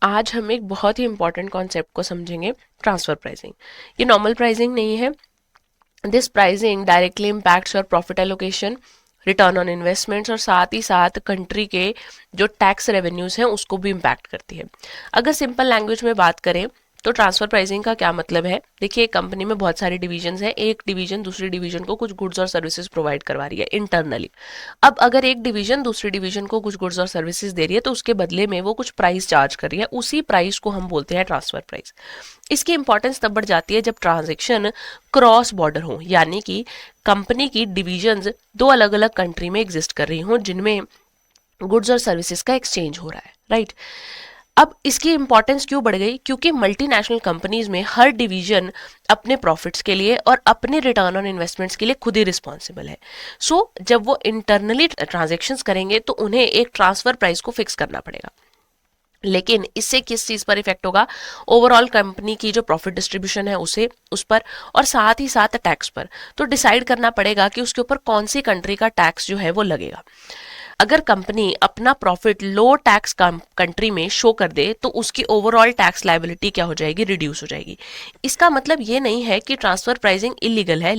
आज हम एक बहुत ही इंपॉर्टेंट कॉन्सेप्ट को समझेंगे, ट्रांसफर प्राइसिंग। ये नॉर्मल प्राइसिंग नहीं है। This pricing directly impacts your profit allocation, return on investments और साथ ही साथ कंट्री के जो टैक्स रेवेन्यूज हैं उसको भी इम्पैक्ट करती है। अगर सिंपल लैंग्वेज में बात करें तो ट्रांसफर प्राइसिंग का क्या मतलब है। देखिए, एक कंपनी में बहुत सारी डिवीजन हैं, एक डिवीजन दूसरी डिवीजन को कुछ गुड्स और सर्विसेज प्रोवाइड करवा रही है इंटरनली। अब अगर एक डिवीजन दूसरी डिवीजन को कुछ गुड्स और सर्विसेज दे रही है तो उसके बदले में वो कुछ प्राइस चार्ज कर रही है, उसी प्राइस को हम बोलते हैं ट्रांसफर प्राइस। इसकी इंपॉर्टेंस तब बढ़ जाती है जब ट्रांजेक्शन क्रॉस बॉर्डर हो, यानी कि कंपनी की डिविजन्स दो अलग अलग कंट्री में एग्जिस्ट कर रही हों जिनमें गुड्स और सर्विसेज का एक्सचेंज हो रहा है, राइट। अब इसकी इंपॉर्टेंस क्यों बढ़ गई, क्योंकि मल्टीनेशनल कंपनीज में हर डिवीजन अपने प्रॉफिट्स के लिए और अपने रिटर्न ऑन इन्वेस्टमेंट्स के लिए खुद ही रिस्पॉन्सिबल है। सो जब वो इंटरनली ट्रांजेक्शन्स करेंगे तो उन्हें एक ट्रांसफर प्राइस को फिक्स करना पड़ेगा। लेकिन इससे किस चीज पर इफेक्ट होगा, ओवरऑल कंपनी की जो प्रॉफिट डिस्ट्रीब्यूशन है उस पर और साथ ही साथ टैक्स पर। तो डिसाइड करना पड़ेगा कि उसके ऊपर कौन सी कंट्री का टैक्स जो है वो लगेगा। अगर कंपनी अपना प्रॉफिट लो टैक्स कंट्री में शो कर दे तो उसकी ओवरऑल टैक्स लायबिलिटी क्या हो जाएगी, रिड्यूस हो जाएगी। इसका मतलब ये नहीं है कि ट्रांसफर प्राइसिंग इलीगल है,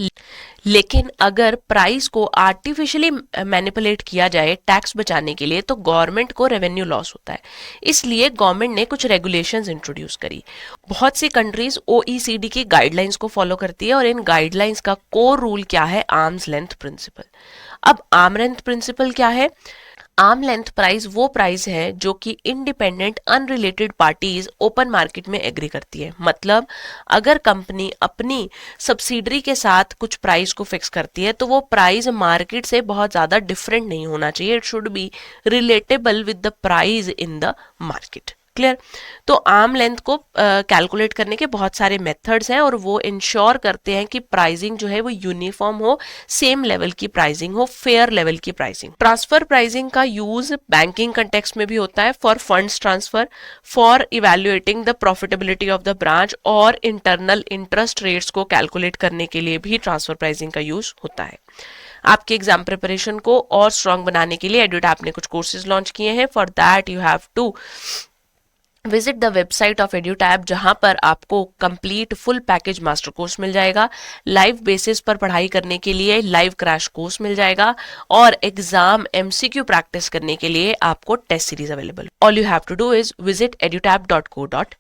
लेकिन अगर प्राइस को आर्टिफिशियली मैनिपुलेट किया जाए टैक्स बचाने के लिए तो गवर्नमेंट को रेवेन्यू लॉस होता है। इसलिए गवर्नमेंट ने कुछ रेगुलेशंस इंट्रोड्यूस करी। बहुत सी कंट्रीज ओईसीडी की गाइडलाइंस को फॉलो करती है और इन गाइडलाइंस का कोर रूल क्या है, आर्म्स लेंथ प्रिंसिपल। अब आर्म लेंथ प्रिंसिपल क्या है? आर्म लेंथ प्राइस वो प्राइस है जो कि independent unrelated parties open market में एग्री करती है। मतलब अगर कंपनी अपनी सब्सिडरी के साथ कुछ प्राइस को फिक्स करती है तो वो प्राइस मार्केट से बहुत ज्यादा डिफरेंट नहीं होना चाहिए। It should be relatable with the price in the market. Clear? तो आर्म लेंथ को कैलकुलेट करने के बहुत सारे मेथड्स हैं और वो इंश्योर करते हैं कि प्राइसिंग जो है वो यूनिफॉर्म हो, सेम लेवल की प्राइसिंग हो, फेयर लेवल की प्राइसिंग। ट्रांसफर प्राइसिंग का यूज बैंकिंग कंटेक्स्ट में भी होता है, for funds transfer, for evaluating the profitability of the branch और इंटरनल इंटरेस्ट रेट्स को कैलकुलेट करने के लिए भी ट्रांसफर प्राइसिंग का यूज होता है। आपके एग्जाम प्रिपरेशन को और स्ट्रांग बनाने के लिए एड्यूटैप ने कुछ कोर्सेज लॉन्च किए हैं। For that you have to visit the website of Edutap, जहां पर आपको complete full package master course मिल जाएगा। लाइव बेसिस पर पढ़ाई करने के लिए लाइव क्रैश कोर्स मिल जाएगा और एग्जाम एमसीक्यू प्रैक्टिस करने के लिए आपको test series available. All you have to do is visit edutap.co.in।